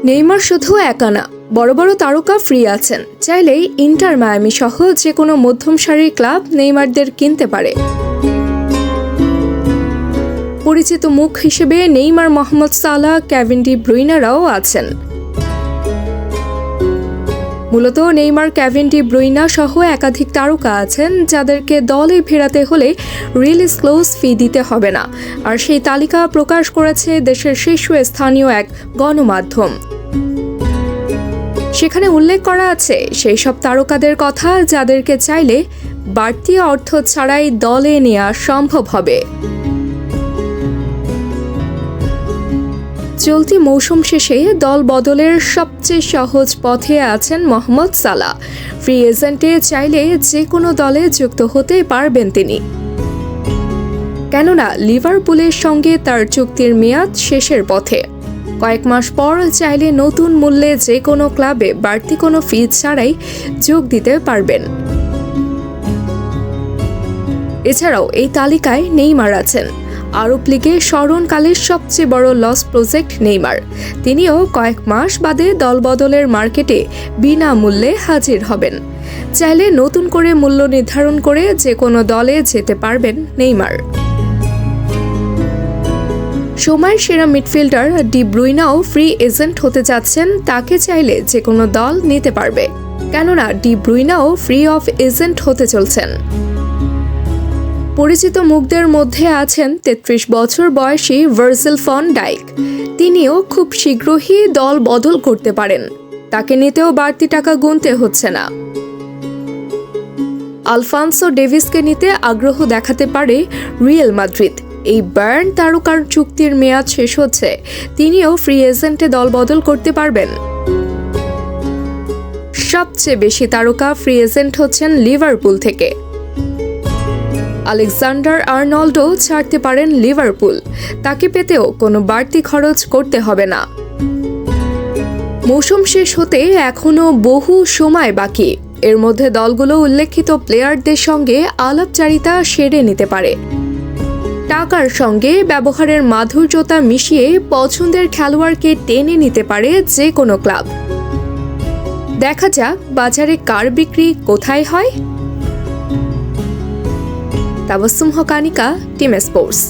Neymar শুধু একা না, বড় বড় তারকা ফ্রি আছেন। চাইলেই ইন্টার মায়ামি সহ যে কোনো মধ্যম সারির ক্লাব নেইমারদের কিনতে পারে। পরিচিত মুখ হিসেবে নেইমার, মোহাম্মদ সালাহ, কেভিন ডি ব্রুইনারাও আছেন। মূলত নেইমার, কেভিন ডি ব্রুইনা সহ একাধিক তারকা আছেন যাদেরকে দলে ফেরাতে হলে রিলিজ ক্লোজ ফি দিতে হবে না। আর সেই তালিকা প্রকাশ করেছে দেশের শীর্ষস্থানীয় এক গণমাধ্যম। সেখানে উল্লেখ করা আছে সেই সব তারকাদের কথা যাদেরকে চাইলে বাড়তি অর্থ ছাড়াই দলে নেওয়া সম্ভব হবে। চলতি মৌসুম শেষে দল বদলের সবচেয়ে সহজ পথে আছেন মোহাম্মদ সালাহ। ফ্রি এজেন্টে চাইলে যে কোনো দলে যুক্ত হতে পারবেন তিনি, কেননা লিভারপুলের সঙ্গে তার চুক্তির মেয়াদ শেষের পথে। কয়েক মাস পর চাইলে নতুন মূল্যে যে কোনো ক্লাবে বাড়তি কোনো ফি ছাড়াই যোগ দিতে পারবেন। এছাড়াও এই তালিকায় নেইমার আছেন। আরব লিগে স্মরণকালের সবচেয়ে বড় লস প্রজেক্ট নেইমার। তিনিও কয়েক মাস বাদে দলবদলের মার্কেটে বিনামূল্যে হাজির হবেন। চাইলে নতুন করে মূল্য নির্ধারণ করে যে কোনো দলে যেতে পারবেন নেইমার। সময়ের সেরা মিডফিল্ডার ডি ব্রুইনাও ফ্রি এজেন্ট হতে যাচ্ছেন। তাকে চাইলে যে কোনো দল নিতে পারবে, কেননা ডি ব্রুইনাও ফ্রি অফ এজেন্ট হতে চলছেন। পরিচিত মুখদের মধ্যে আছেন ৩৩ বছর বয়সী ভার্জিল ফন ডাইক। তিনিও খুব শীঘ্রই দল বদল করতে পারেন, তাকে নিতেও বাড়তি টাকা গুনতে হচ্ছে না। আলফানসো ডেভিসকে নিতে আগ্রহ দেখাতে পারে রিয়াল মাদ্রিদ। এই বায়ার্ন তারকার চুক্তির মেয়াদ শেষ হচ্ছে, তিনিও ফ্রি এজেন্টে দল বদল করতে পারবেন। সবচেয়ে বেশি তারকা ফ্রি এজেন্ট হচ্ছেন লিভারপুল থেকে। আলেকজান্ডার আর্নল্ডও ছাড়তে পারেন লিভারপুল, তাকে পেতেও কোনো বাড়তি খরচ করতে হবে না। মৌসুম শেষ হতে এখনও বহু সময় বাকি। এর মধ্যে দলগুলো উল্লেখিত প্লেয়ারদের সঙ্গে আলাপচারিতা সেরে নিতে পারে। টাকার সঙ্গে ব্যবহারের মাধুর্যতা মিশিয়ে পছন্দের খেলোয়াড়কে টেনে নিতে পারে যে কোনো ক্লাব। দেখা যাক বাজারে কার বিক্রি কোথায় হয়। তাবাসসুম হক, আনিকা, টিম স্পোর্টস।